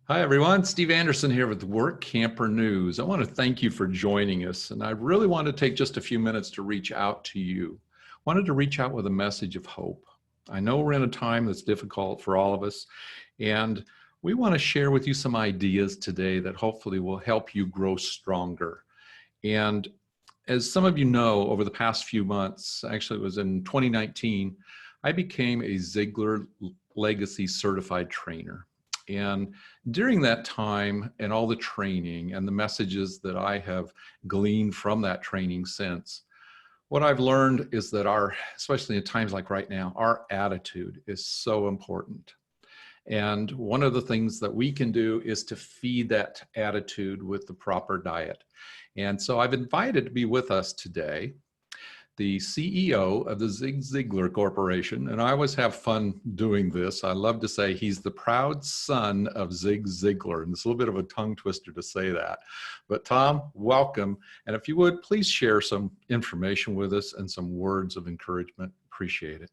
Hi, everyone. Steve Anderson here with Workamper News. I want to thank you for joining us, and I really want to take just a few minutes to reach out to you. I wanted to reach out with a message of hope. I know we're in a time that's difficult for all of us, and we want to share with you some ideas today that hopefully will help you grow stronger. And as some of you know, over the past few months, actually it was in 2019, I became a Ziglar Legacy Certified Trainer. And during that time and all the training and the messages that I have gleaned from that training since, what I've learned is that especially in times like right now, our attitude is so important. And one of the things that we can do is to feed that attitude with the proper diet. And so I've invited to be with us today the CEO of the Zig Ziglar Corporation, and I always have fun doing this. I love to say he's the proud son of Zig Ziglar, and it's a little bit of a tongue twister to say that. But Tom, welcome, and if you would, please share some information with us and some words of encouragement. Appreciate it.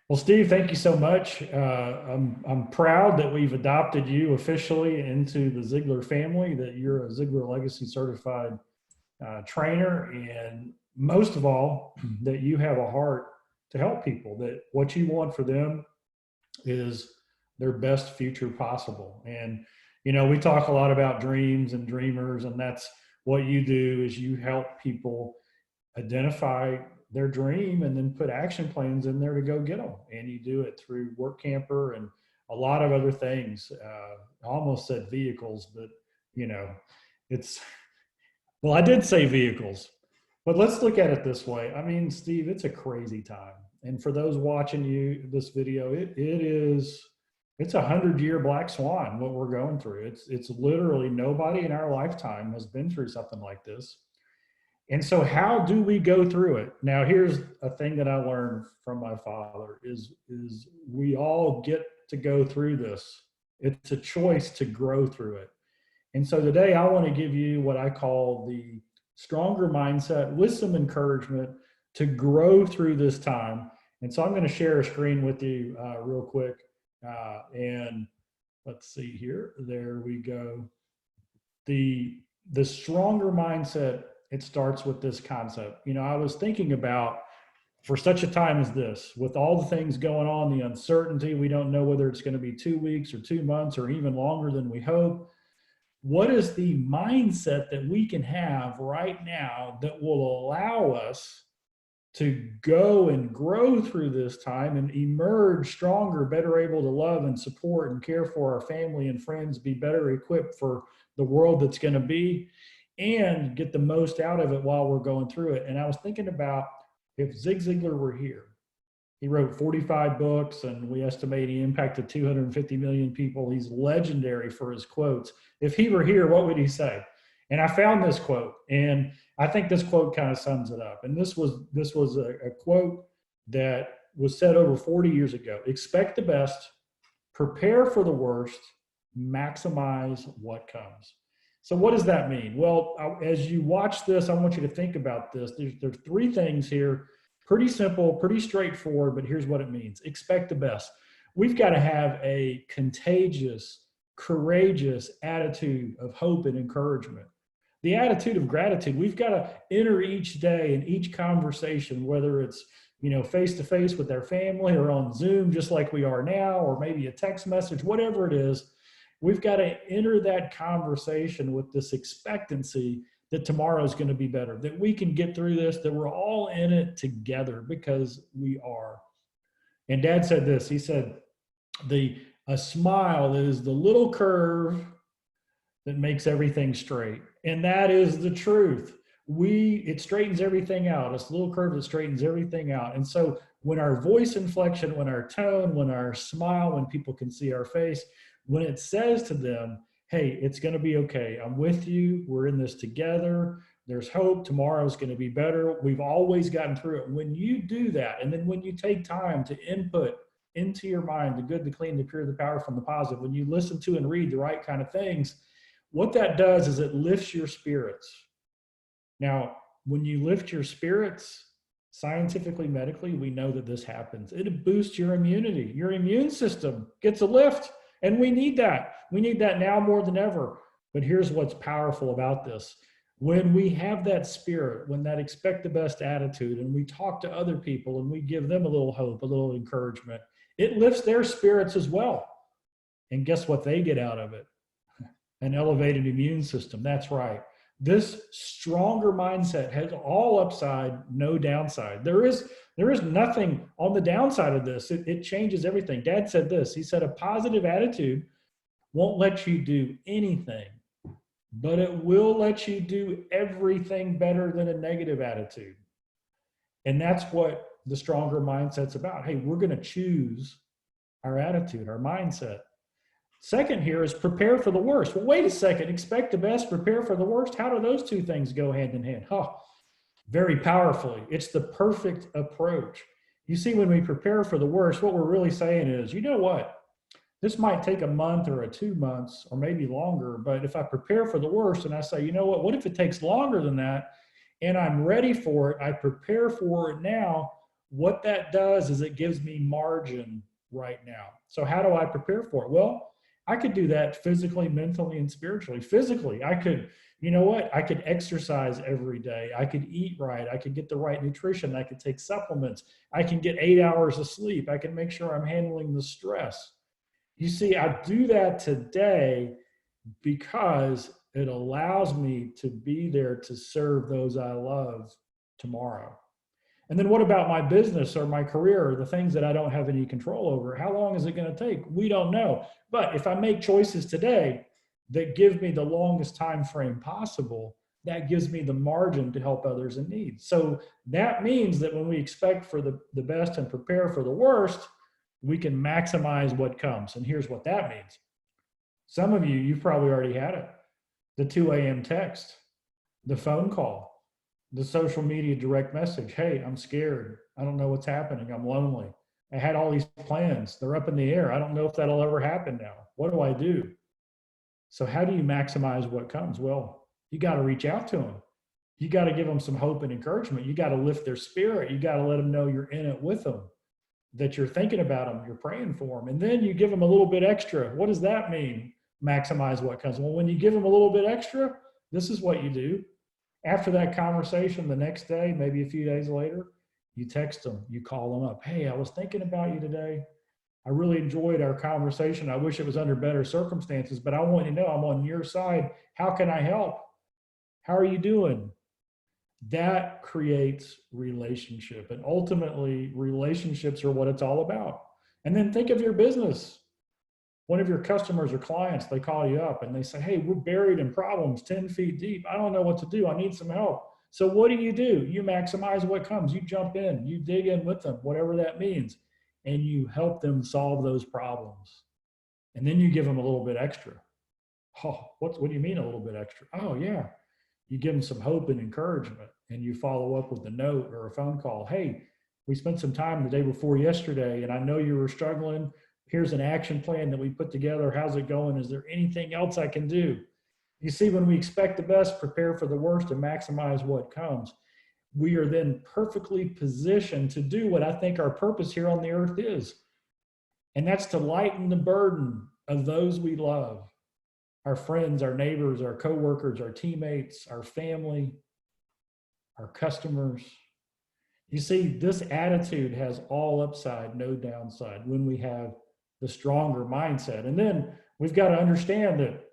Well, Steve, thank you so much. I'm proud that we've adopted you officially into the Ziglar family, that you're a Ziglar Legacy certified trainer, and most of all, that you have a heart to help people, that what you want for them is their best future possible. And, we talk a lot about dreams and dreamers, and that's what you do is you help people identify their dream and then put action plans in there to go get them. And you do it through Workamper and a lot of other things. I almost said vehicles, but it's, well, I did say vehicles, but let's look at it this way. I mean, Steve, it's a crazy time. And for those watching this video, it's 100-year black swan, what we're going through. It's literally nobody in our lifetime has been through something like this. And so how do we go through it? Now, here's a thing that I learned from my father is we all get to go through this. It's a choice to grow through it. And so today I want to give you what I call the stronger mindset with some encouragement to grow through this time. And so I'm going to share a screen with you real quick. And let's see here. There we go. The stronger mindset, it starts with this concept. I was thinking about, for such a time as this, with all the things going on, the uncertainty, we don't know whether it's going to be 2 weeks or 2 months or even longer than we hope. What is the mindset that we can have right now that will allow us to go and grow through this time and emerge stronger, better able to love and support and care for our family and friends, be better equipped for the world that's going to be, and get the most out of it while we're going through it? And I was thinking about if Zig Ziglar were here. He wrote 45 books, and we estimate he impacted 250 million people. He's legendary for his quotes. If he were here, what would he say? And I found this quote, and I think this quote kind of sums it up. And this was a quote that was said over 40 years ago. Expect the best, prepare for the worst, maximize what comes. So what does that mean? Well, as you watch this, I want you to think about this. There's 3 things here. Pretty simple, pretty straightforward, but here's what it means. Expect the best. We've got to have a contagious, courageous attitude of hope and encouragement. The attitude of gratitude. We've got to enter each day and each conversation, whether it's face to face with their family or on Zoom, just like we are now, or maybe a text message, whatever it is. We've got to enter that conversation with this expectancy that tomorrow is going to be better, that we can get through this, that we're all in it together, because we are. And Dad said this. He said, a smile is the little curve that makes everything straight. And that is the truth. It straightens everything out. It's a little curve that straightens everything out. And so when our voice inflection, when our tone, when our smile, when people can see our face, when it says to them, hey, it's going to be okay. I'm with you. We're in this together. There's hope. Tomorrow's going to be better. We've always gotten through it. When you do that, and then when you take time to input into your mind the good, the clean, the pure, the powerful, and the positive, when you listen to and read the right kind of things, what that does is it lifts your spirits. Now, when you lift your spirits, scientifically, medically, we know that this happens. It boosts your immunity. Your immune system gets a lift. And we need that. We need that now more than ever. But here's what's powerful about this. When we have that spirit, when that expect the best attitude, and we talk to other people and we give them a little hope, a little encouragement, it lifts their spirits as well. And guess what they get out of it? An elevated immune system. That's right. This stronger mindset has all upside, no downside. There is nothing on the downside of this. It changes everything. Dad said this. He said, a positive attitude won't let you do anything, but it will let you do everything better than a negative attitude. And that's what the stronger mindset's about. Hey, we're going to choose our attitude, our mindset. Second here is prepare for the worst. Well, wait a second. Expect the best, prepare for the worst. How do those two things go hand in hand? Oh, very powerfully. It's the perfect approach. You see, when we prepare for the worst, what we're really saying is, you know what? This might take a month or 2 months or maybe longer, but if I prepare for the worst and I say, you know what if it takes longer than that and I'm ready for it, I prepare for it now, what that does is it gives me margin right now. So how do I prepare for it? Well, I could do that physically, mentally, and spiritually. Physically, I could, I could exercise every day. I could eat right. I could get the right nutrition. I could take supplements. I can get 8 hours of sleep. I can make sure I'm handling the stress. You see, I do that today because it allows me to be there to serve those I love tomorrow. And then what about my business or my career or the things that I don't have any control over? How long is it going to take? We don't know. But if I make choices today that give me the longest time frame possible, that gives me the margin to help others in need. So that means that when we expect for the best and prepare for the worst, we can maximize what comes. And here's what that means. Some of you, you've probably already had it. The 2 a.m. text, the phone call, the social media direct message. Hey, I'm scared. I don't know what's happening. I'm lonely. I had all these plans. They're up in the air. I don't know if that'll ever happen now. What do I do? So how do you maximize what comes? Well, you got to reach out to them. You got to give them some hope and encouragement. You got to lift their spirit. You got to let them know you're in it with them, that you're thinking about them, you're praying for them. And then you give them a little bit extra. What does that mean? Maximize what comes. Well, when you give them a little bit extra, this is what you do. After that conversation, the next day, maybe a few days later, you text them, you call them up. Hey, I was thinking about you today. I really enjoyed our conversation. I wish it was under better circumstances, but I want you to know I'm on your side. How can I help? How are you doing? That creates relationship. And ultimately, relationships are what it's all about. And then think of your business. One of your customers or clients, they call you up and they say, hey, we're buried in problems 10 feet deep. I don't know what to do. I need some help. So what do? You maximize what comes. You jump in, you dig in with them, whatever that means, and you help them solve those problems. And then you give them a little bit extra. Oh, what do you mean a little bit extra? Oh, yeah. You give them some hope and encouragement, and you follow up with a note or a phone call. Hey, we spent some time the day before yesterday, and I know you were struggling. Here's an action plan that we put together. How's it going? Is there anything else I can do? You see, when we expect the best, prepare for the worst, and maximize what comes, we are then perfectly positioned to do what I think our purpose here on the earth is. And that's to lighten the burden of those we love, our friends, our neighbors, our coworkers, our teammates, our family, our customers. You see, this attitude has all upside, no downside when we have the stronger mindset. And then we've got to understand that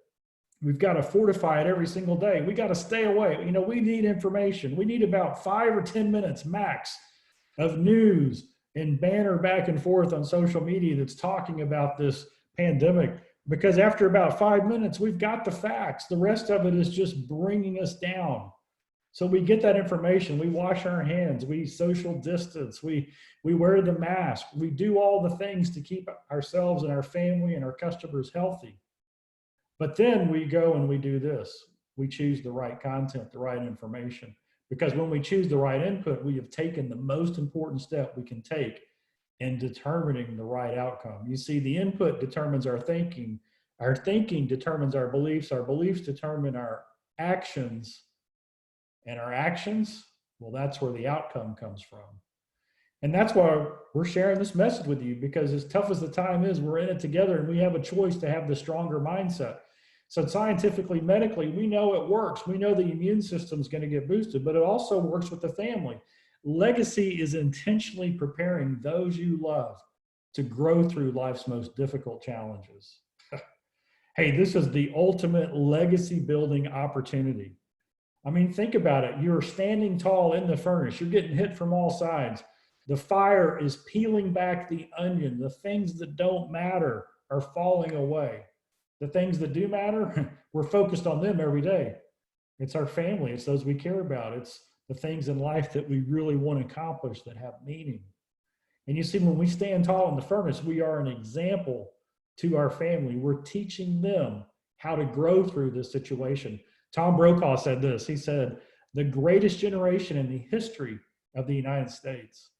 we've got to fortify it every single day. We got to stay away. We need information. We need about 5 or 10 minutes max of news and banner back and forth on social media that's talking about this pandemic. Because after about 5 minutes, we've got the facts. The rest of it is just bringing us down. So we get that information, we wash our hands, we social distance, we wear the mask, we do all the things to keep ourselves and our family and our customers healthy. But then we go and we do this. We choose the right content, the right information. Because when we choose the right input, we have taken the most important step we can take in determining the right outcome. You see, the input determines our thinking determines our beliefs determine our actions, and our actions, well, that's where the outcome comes from. And that's why we're sharing this message with you, because as tough as the time is, we're in it together and we have a choice to have the stronger mindset. So scientifically, medically, we know it works. We know the immune system is going to get boosted, but it also works with the family. Legacy is intentionally preparing those you love to grow through life's most difficult challenges. Hey, this is the ultimate legacy building opportunity. I mean, think about it. You're standing tall in the furnace. You're getting hit from all sides. The fire is peeling back the onion. The things that don't matter are falling away. The things that do matter, we're focused on them every day. It's our family. It's those we care about. It's the things in life that we really want to accomplish that have meaning. And you see, when we stand tall in the furnace, we are an example to our family. We're teaching them how to grow through this situation. Tom Brokaw said this. He said, the greatest generation in the history of the United States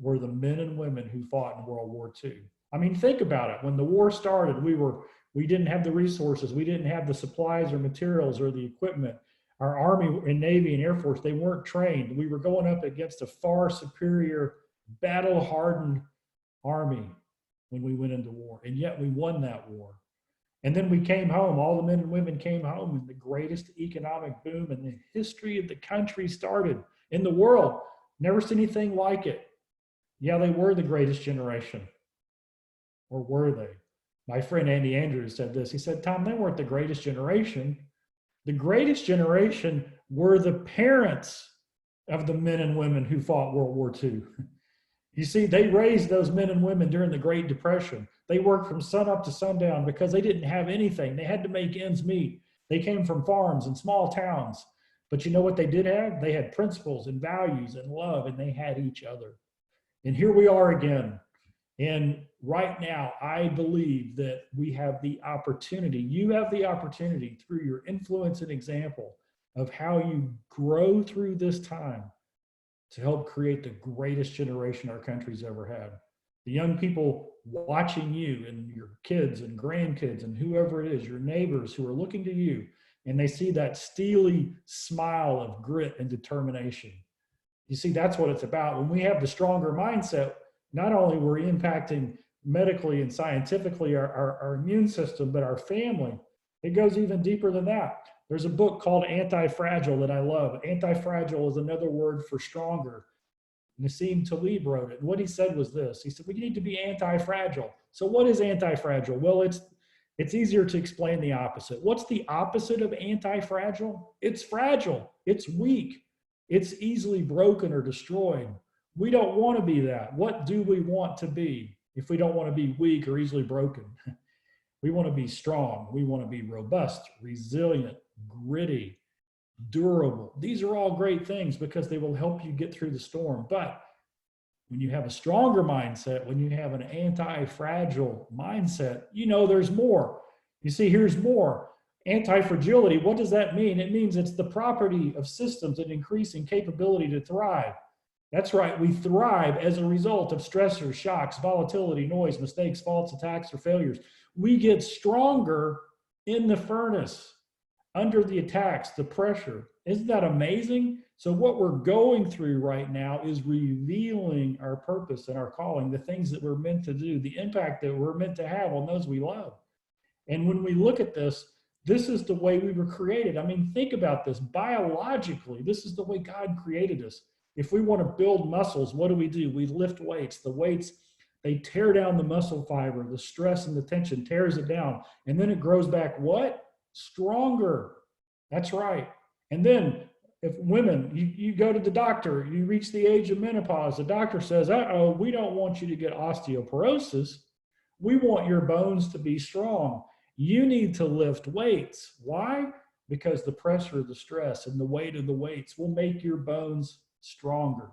were the men and women who fought in World War II. I mean, think about it. When the war started, we didn't have the resources. We didn't have the supplies or materials or the equipment. Our Army and Navy and Air Force, they weren't trained. We were going up against a far superior, battle-hardened Army when we went into war. And yet we won that war. And then we came home, all the men and women came home, and the greatest economic boom in the history of the country started in the world. Never seen anything like it. Yeah, they were the greatest generation. Or were they? My friend Andy Andrews said this. He said, Tom, they weren't the greatest generation. The greatest generation were the parents of the men and women who fought World War II. You see, they raised those men and women during the Great Depression. They worked from sunup to sundown because they didn't have anything. They had to make ends meet. They came from farms and small towns. But you know what they did have? They had principles and values and love, and they had each other. And here we are again. And right now, I believe that we have the opportunity, you have the opportunity through your influence and example of how you grow through this time to help create the greatest generation our country's ever had. The young people watching you and your kids and grandkids and whoever it is, your neighbors who are looking to you, and they see that steely smile of grit and determination. You see, that's what it's about. When we have the stronger mindset, not only we're impacting medically and scientifically our immune system, but our family. It goes even deeper than that. There's a book called Anti-Fragile that I love. Anti-Fragile is another word for stronger. Nassim Taleb wrote it. And what he said was this. He said, we need to be anti-fragile. So what is anti-fragile? Well, it's easier to explain the opposite. What's the opposite of anti-fragile? It's fragile. It's weak. It's easily broken or destroyed. We don't want to be that. What do we want to be if we don't want to be weak or easily broken? We want to be strong. We want to be robust, resilient, gritty, durable. These are all great things because they will help you get through the storm. But when you have a stronger mindset, when you have an anti-fragile mindset, you know there's more. You see, here's more. Anti-fragility, what does that mean? It means it's the property of systems that increase in capability to thrive. That's right, we thrive as a result of stressors, shocks, volatility, noise, mistakes, faults, attacks, or failures. We get stronger in the furnace, under the attacks, the pressure. Isn't that amazing? So what we're going through right now is revealing our purpose and our calling, the things that we're meant to do, the impact that we're meant to have on those we love. And when we look at this, this is the way we were created. I mean, think about this. Biologically, this is the way God created us. If we want to build muscles, what do? We lift weights. The weights, they tear down the muscle fiber. The stress and the tension tears it down. And then it grows back what? Stronger. That's right. And then if women, you go to the doctor, you reach the age of menopause, the doctor says, uh-oh, we don't want you to get osteoporosis. We want your bones to be strong. You need to lift weights. Why? Because the pressure, the stress, and the weight of the weights will make your bones stronger.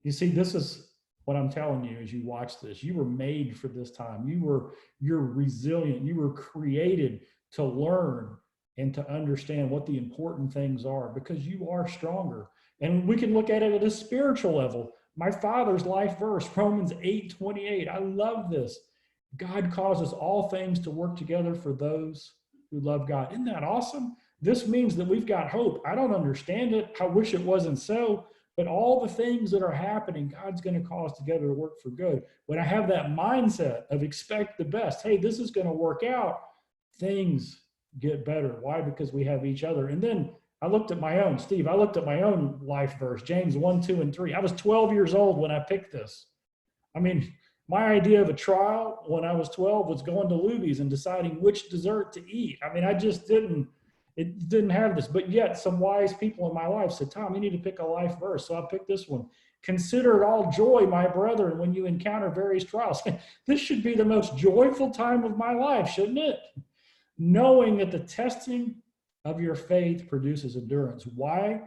You see, this is what I'm telling you as you watch this. You were made for this time. You're resilient. You were created to learn and to understand what the important things are because you are stronger. And we can look at it at a spiritual level. My father's life verse, Romans 8:28. I love this. God causes all things to work together for those who love God. Isn't that awesome? This means that we've got hope. I don't understand it. I wish it wasn't so, But all the things that are happening, God's going to cause together to work for good. When I have that mindset of expect the best, hey, this is going to work out, things get better. Why? Because we have each other. And then I looked at my own, Steve, I looked at my own life verse, James 1, 2, and 3. I was 12 years old when I picked this. I mean, my idea of a trial when I was 12 was going to Luby's and deciding which dessert to eat. I mean, it didn't have this, but yet some wise people in my life said, Tom, you need to pick a life verse. So I picked this one. Consider it all joy, my brethren, when you encounter various trials. This should be the most joyful time of my life, shouldn't it? Knowing that the testing of your faith produces endurance. Why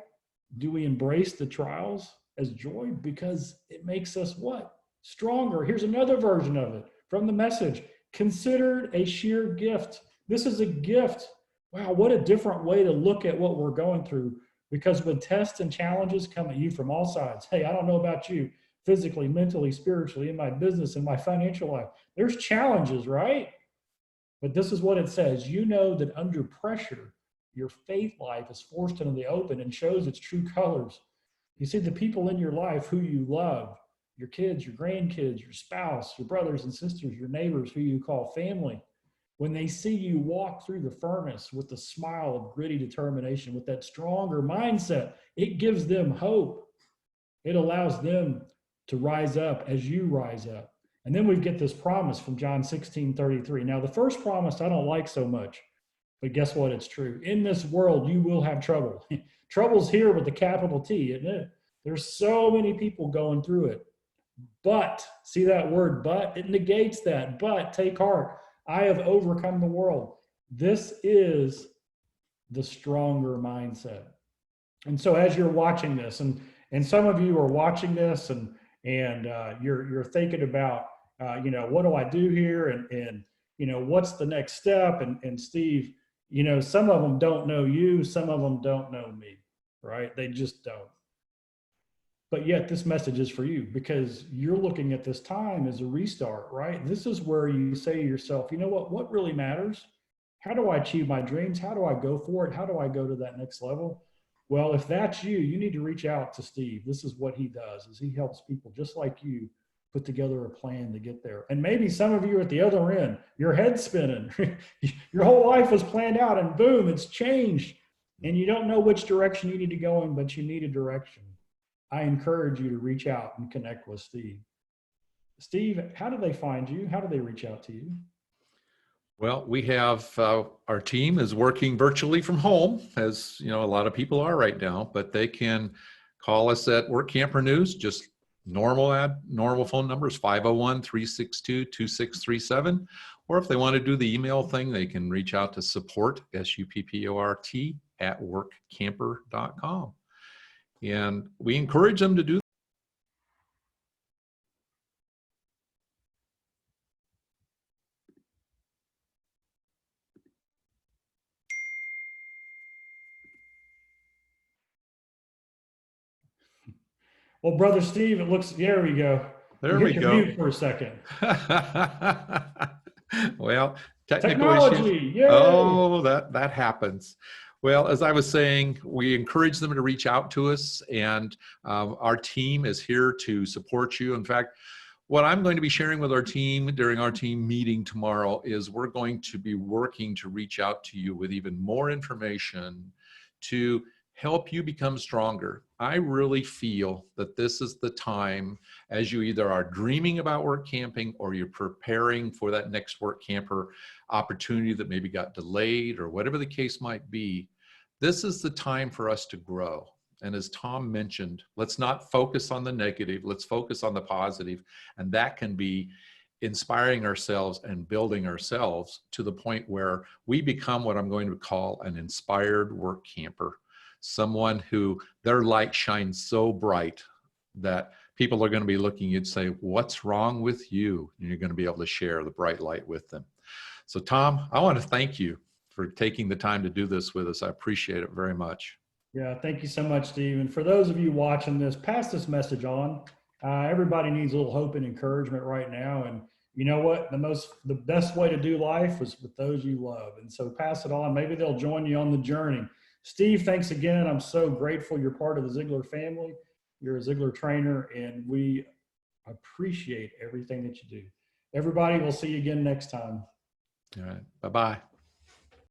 do we embrace the trials as joy? Because it makes us what? Stronger. Here's another version of it from the Message. Considered a sheer gift. This is a gift. Wow, what a different way to look at what we're going through. Because when tests and challenges come at you from all sides, hey, I don't know about you, physically, mentally, spiritually, in my business, in my financial life, there's challenges, right? But this is what it says. You know that under pressure, your faith life is forced into the open and shows its true colors. You see, the people in your life who you love, your kids, your grandkids, your spouse, your brothers and sisters, your neighbors who you call family, when they see you walk through the furnace with the smile of gritty determination, with that stronger mindset, it gives them hope. It allows them to rise up as you rise up. And then we get this promise from John 16:33. Now, the first promise I don't like so much, but guess what? It's true. In this world, you will have trouble. Trouble's here with the capital T, isn't it? There's so many people going through it. But, see that word but? It negates that. But take heart. I have overcome the world. This is the stronger mindset. And so as you're watching this, and some of you are watching this and you're thinking about, what do I do here? And what's the next step? And Steve, some of them don't know you. Some of them don't know me, right? They just don't. But yet this message is for you because you're looking at this time as a restart, right? This is where you say to yourself, you know what really matters? How do I achieve my dreams? How do I go for it? How do I go to that next level? Well, if that's you, you need to reach out to Steve. This is what he does, is he helps people just like you put together a plan to get there. And maybe some of you are at the other end, your head's spinning. Your whole life was planned out and boom, it's changed. And you don't know which direction you need to go in, but you need a direction. I encourage you to reach out and connect with Steve. Steve, how do they find you? How do they reach out to you? Well, we have our team is working virtually from home, as a lot of people are right now, but they can call us at Workamper News. Just normal phone numbers, 501-362-2637. Or if they want to do the email thing, they can reach out to support, SUPPORT, at workamper.com. And we encourage them to do. Well, Brother Steve, it looks, there we go. There we go. Mute for a second. Well, technical technology, issues. yay! Oh, that happens. Well, as I was saying, we encourage them to reach out to us, and our team is here to support you. In fact, what I'm going to be sharing with our team during our team meeting tomorrow is we're going to be working to reach out to you with even more information to help you become stronger. I really feel that this is the time, as you either are dreaming about work camping or you're preparing for that next work camper opportunity that maybe got delayed or whatever the case might be. This is the time for us to grow. And as Tom mentioned, let's not focus on the negative, let's focus on the positive. And that can be inspiring ourselves and building ourselves to the point where we become what I'm going to call an inspired work camper. Someone who their light shines so bright that people are going to be looking and say, what's wrong with you? And you're going to be able to share the bright light with them. So Tom, I want to thank you for taking the time to do this with us. I appreciate it very much. Yeah, thank you so much, Steve. And for those of you watching this, pass this message on. Everybody needs a little hope and encouragement right now. And you know what? The best way to do life is with those you love. And so pass it on. Maybe they'll join you on the journey. Steve, thanks again. I'm so grateful you're part of the Ziglar family. You're a Ziglar trainer, and we appreciate everything that you do. Everybody, we'll see you again next time. All right. Bye-bye.